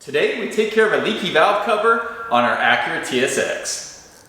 Today we take care of a leaky valve cover on our Acura TSX.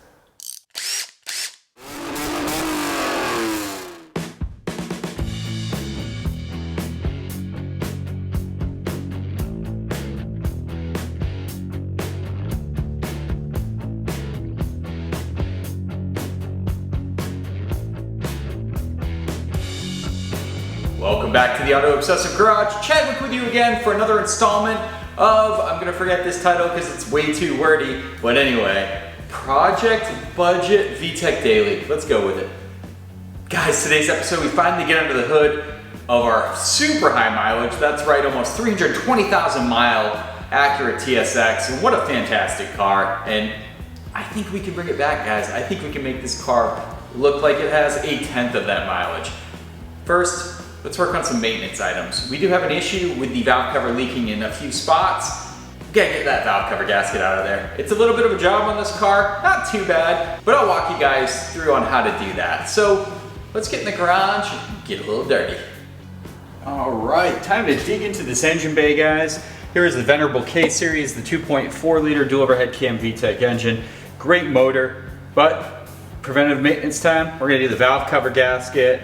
Welcome back to the Auto Obsessive Garage. Chadwick with you again for another installment of, I'm gonna forget this title because it's way too wordy, but anyway, Project Budget VTEC Daily. Let's go with it. Guys, today's episode we finally get under the hood of our super high mileage, that's right, almost 320,000 mile Acura TSX, and what a fantastic car. And I think we can bring it back, guys. I think we can make this car look like it has a tenth of that mileage. First, let's work on some maintenance items. We do have an issue with the valve cover leaking in a few spots. We gotta get that valve cover gasket out of there. It's a little bit of a job on this car, not too bad, but I'll walk you guys through on how to do that. So let's get in the garage and get a little dirty. All right, time to dig into this engine bay, guys. Here is the venerable K-Series, the 2.4 liter dual overhead cam VTEC engine. Great motor, but preventative maintenance time, we're gonna do the valve cover gasket,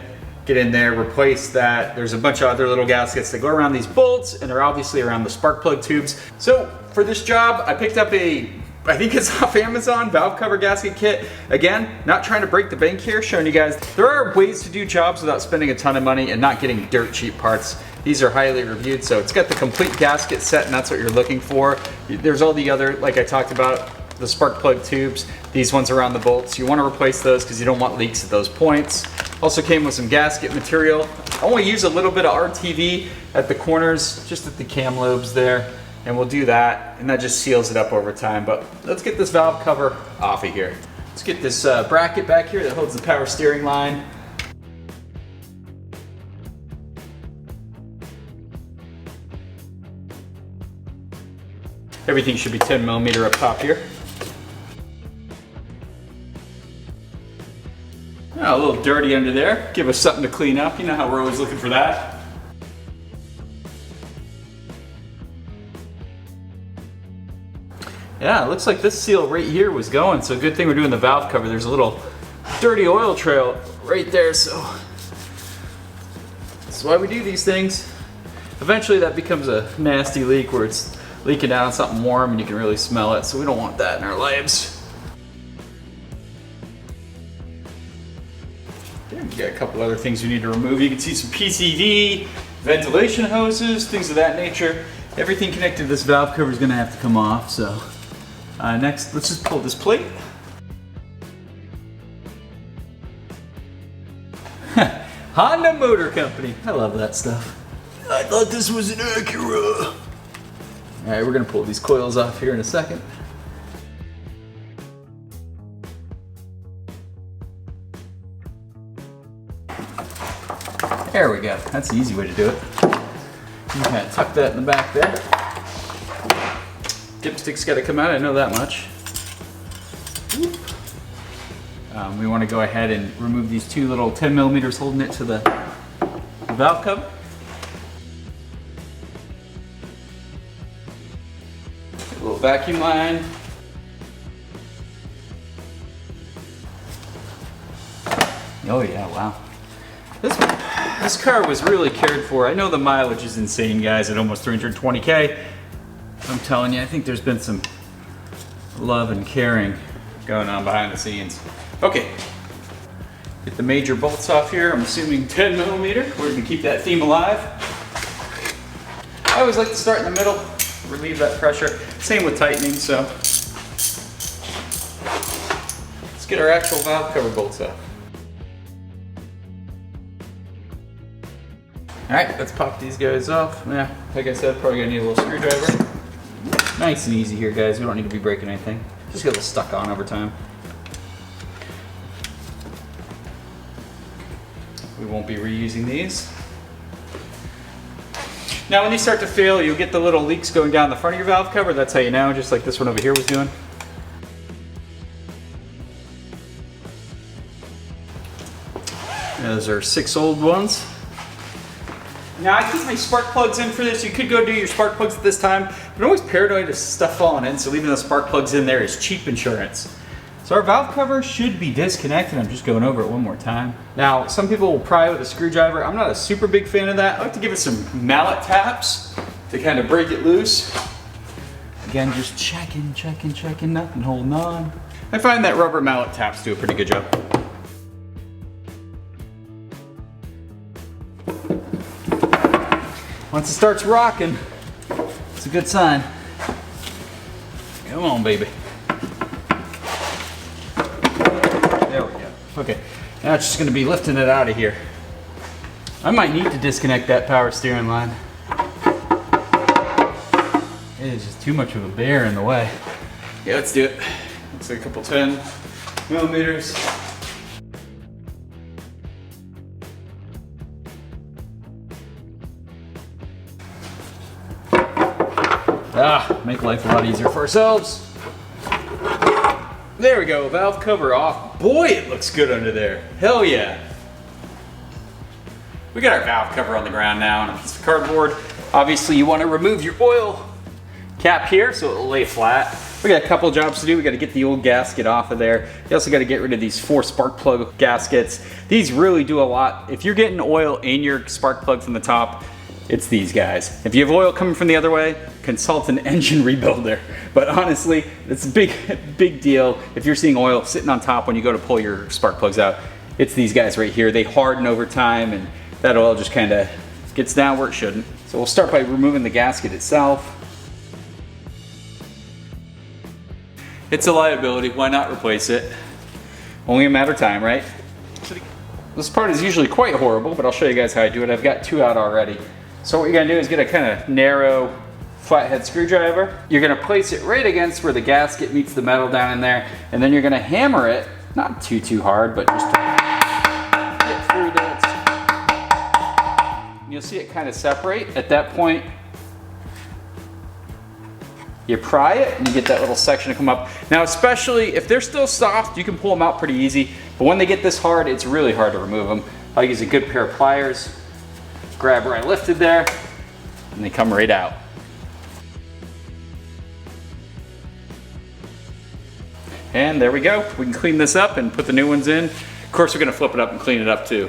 get in there, replace that. There's a bunch of other little gaskets that go around these bolts and they're obviously around the spark plug tubes. So for this job, I picked up I think it's off Amazon, valve cover gasket kit. Again, not trying to break the bank here, showing you guys there are ways to do jobs without spending a ton of money and not getting dirt cheap parts. These are highly reviewed, so it's got the complete gasket set and that's what you're looking for. There's all the other, like I talked about, the spark plug tubes, these ones around the bolts. You want to replace those because you don't want leaks at those points. Also came with some gasket material. I want to use a little bit of RTV at the corners, just at the cam lobes there, and we'll do that, and that just seals it up over time. But let's get this valve cover off of here. Let's get this bracket back here that holds the power steering line. Everything should be 10 millimeter up top here. Oh, a little dirty under there. Give us something to clean up. You know how we're always looking for that. Yeah, it looks like this seal right here was going, so good thing we're doing the valve cover. There's a little dirty oil trail right there, so that's why we do these things. Eventually that becomes a nasty leak where it's leaking out on something warm and you can really smell it, so we don't want that in our lives. We got a couple other things we need to remove. You can see some PCV, ventilation hoses, things of that nature. Everything connected to this valve cover is going to have to come off. So next, let's just pull this plate. Honda Motor Company. I love that stuff. I thought this was an Acura. All right, we're going to pull these coils off here in a second. There we go. That's the easy way to do it. You kind of tuck that in the back there. Dipstick's got to come out, I know that much. We want to go ahead and remove these two little 10 millimeters holding it to the valve cover. A little vacuum line. Oh yeah, wow. This car was really cared for. I know the mileage is insane, guys, at almost 320K. I'm telling you, I think there's been some love and caring going on behind the scenes. Okay, get the major bolts off here. I'm assuming 10 millimeter. We're gonna keep that theme alive. I always like to start in the middle, relieve that pressure. Same with tightening, so. Let's get our actual valve cover bolts off. All right, let's pop these guys off. Yeah, like I said, probably gonna need a little screwdriver. Nice and easy here, guys. We don't need to be breaking anything. Just get a little stuck on over time. We won't be reusing these. Now, when these start to fail, you'll get the little leaks going down the front of your valve cover. That's how you know, just like this one over here was doing. Those are 6 old ones. Now I keep my spark plugs in for this. You could go do your spark plugs at this time, but I'm always paranoid of stuff falling in, so leaving those spark plugs in there is cheap insurance. So our valve cover should be disconnected. I'm just going over it one more time. Now, some people will pry with a screwdriver. I'm not a super big fan of that. I like to give it some mallet taps to kind of break it loose. Again, just checking, nothing holding on. I find that rubber mallet taps do a pretty good job. Once it starts rocking, it's a good sign. Come on, baby. There we go. Okay, now it's just gonna be lifting it out of here. I might need to disconnect that power steering line. It is just too much of a bear in the way. Yeah, let's do it. Looks like a couple 10 millimeters. Make life a lot easier for ourselves. There we go, valve cover off. Boy, it looks good under there. Hell yeah. We got our valve cover on the ground now on a piece of cardboard. Obviously you want to remove your oil cap here so it'll lay flat. We got a couple jobs to do. We got to get the old gasket off of there. You also got to get rid of these 4 spark plug gaskets. These really do a lot. If you're getting oil in your spark plug from the top, it's these guys. If you have oil coming from the other way, consult an engine rebuilder. But honestly, it's a big deal if you're seeing oil sitting on top when you go to pull your spark plugs out. It's these guys right here. They harden over time and that oil just kind of gets down where it shouldn't. So we'll start by removing the gasket itself. It's a liability, why not replace it? Only a matter of time, right? This part is usually quite horrible, but I'll show you guys how I do it. I've got 2 out already. So what you're gonna do is get a kind of narrow flathead screwdriver. You're gonna place it right against where the gasket meets the metal down in there, and then you're gonna hammer it, not too hard, but just to get through that. You'll see it kind of separate. At that point, you pry it and you get that little section to come up. Now, especially if they're still soft, you can pull them out pretty easy, but when they get this hard, it's really hard to remove them. I'll use a good pair of pliers, grab where I lifted there, and they come right out. And there we go. We can clean this up and put the new ones in. Of course, we're gonna flip it up and clean it up too.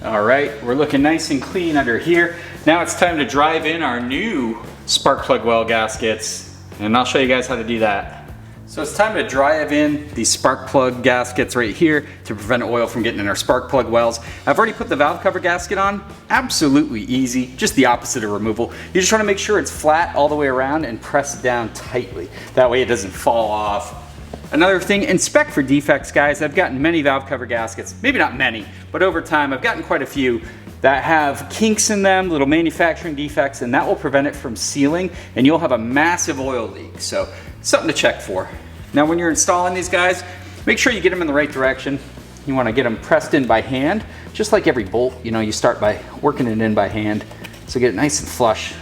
All right, we're looking nice and clean under here. Now it's time to drive in our new spark plug well gaskets, and I'll show you guys how to do that. So it's time to drive in these spark plug gaskets right here to prevent oil from getting in our spark plug wells. I've already put the valve cover gasket on. Absolutely easy, just the opposite of removal. You just want to make sure it's flat all the way around and press it down tightly. That way it doesn't fall off. Another thing, inspect for defects, guys. I've gotten many valve cover gaskets, maybe not many, but over time I've gotten quite a few that have kinks in them, little manufacturing defects, and that will prevent it from sealing, and you'll have a massive oil leak. So something to check for. Now when you're installing these guys, make sure you get them in the right direction. You want to get them pressed in by hand, just like every bolt. You know, you start by working it in by hand. So get it nice and flush.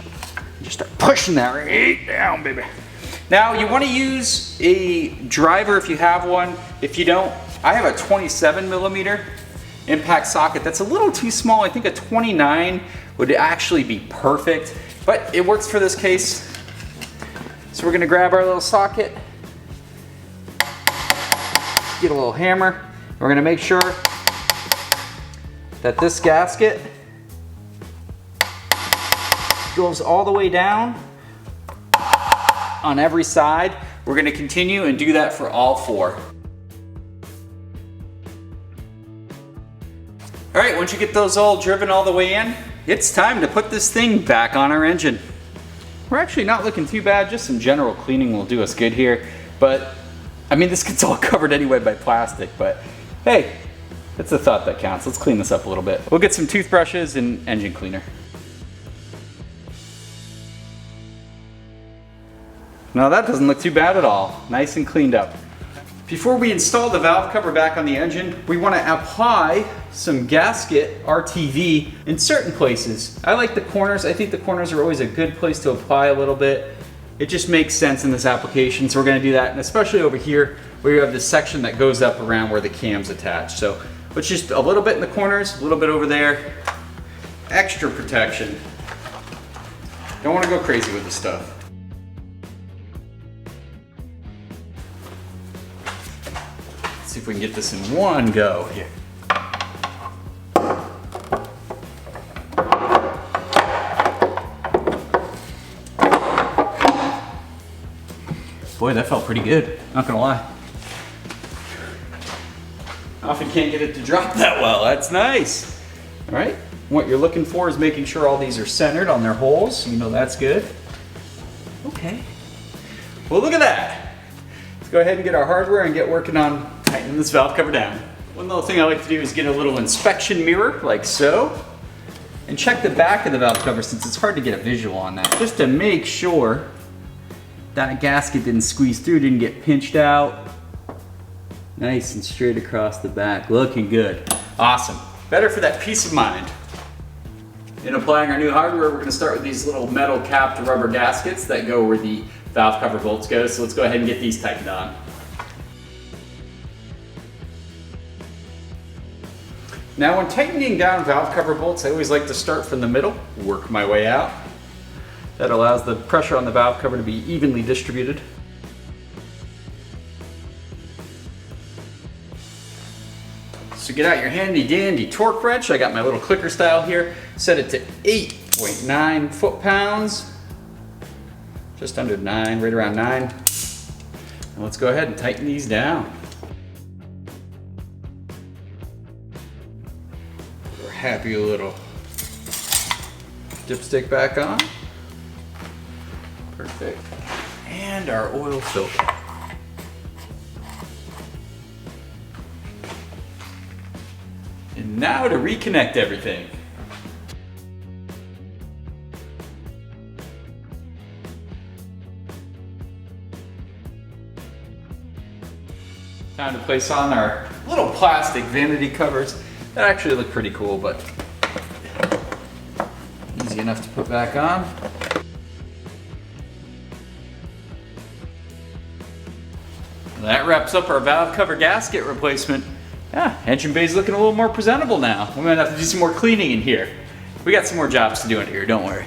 Just start pushing that right down, baby. Now you want to use a driver if you have one. If you don't, I have a 27 millimeter impact socket. That's a little too small. I think a 29 would actually be perfect, but it works for this case. So we're gonna grab our little socket, get a little hammer. We're gonna make sure that this gasket goes all the way down on every side. We're gonna continue and do that for all 4. All right, once you get those all driven all the way in, it's time to put this thing back on our engine. We're actually not looking too bad, just some general cleaning will do us good here. But, I mean, this gets all covered anyway by plastic, but hey, it's the thought that counts. Let's clean this up a little bit. We'll get some toothbrushes and engine cleaner. Now that doesn't look too bad at all. Nice and cleaned up. Before we install the valve cover back on the engine, we want to apply some gasket RTV in certain places. I like the corners. I think the corners are always a good place to apply a little bit. It just makes sense in this application, so we're going to do that, and especially over here where you have this section that goes up around where the cam's attached. So let's just a little bit in the corners, a little bit over there, extra protection. Don't want to go crazy with this stuff. Let's see if we can get this in one go here. Boy, that felt pretty good, not gonna lie. Often can't get it to drop that well, that's nice. All right, what you're looking for is making sure all these are centered on their holes, so you know that's good. Okay, well look at that. Let's go ahead and get our hardware and get working on tightening this valve cover down. One little thing I like to do is get a little inspection mirror, like so, and check the back of the valve cover since it's hard to get a visual on that, just to make sure that gasket didn't squeeze through, didn't get pinched out. Nice and straight across the back, looking good. Awesome, better for that peace of mind. In applying our new hardware, we're gonna start with these little metal capped rubber gaskets that go where the valve cover bolts go, so let's go ahead and get these tightened on. Now when tightening down valve cover bolts, I always like to start from the middle, work my way out. That allows the pressure on the valve cover to be evenly distributed. So get out your handy dandy torque wrench. I got my little clicker style here. Set it to 8.9 foot-pounds. Just under 9, right around 9. And let's go ahead and tighten these down. Our happy little dipstick back on. Perfect. And our oil filter. And now to reconnect everything. Time to place on our little plastic vanity covers. That actually look pretty cool, but easy enough to put back on. That wraps up our valve cover gasket replacement. Yeah, engine bay's looking a little more presentable now. We might have to do some more cleaning in here. We got some more jobs to do in here, don't worry.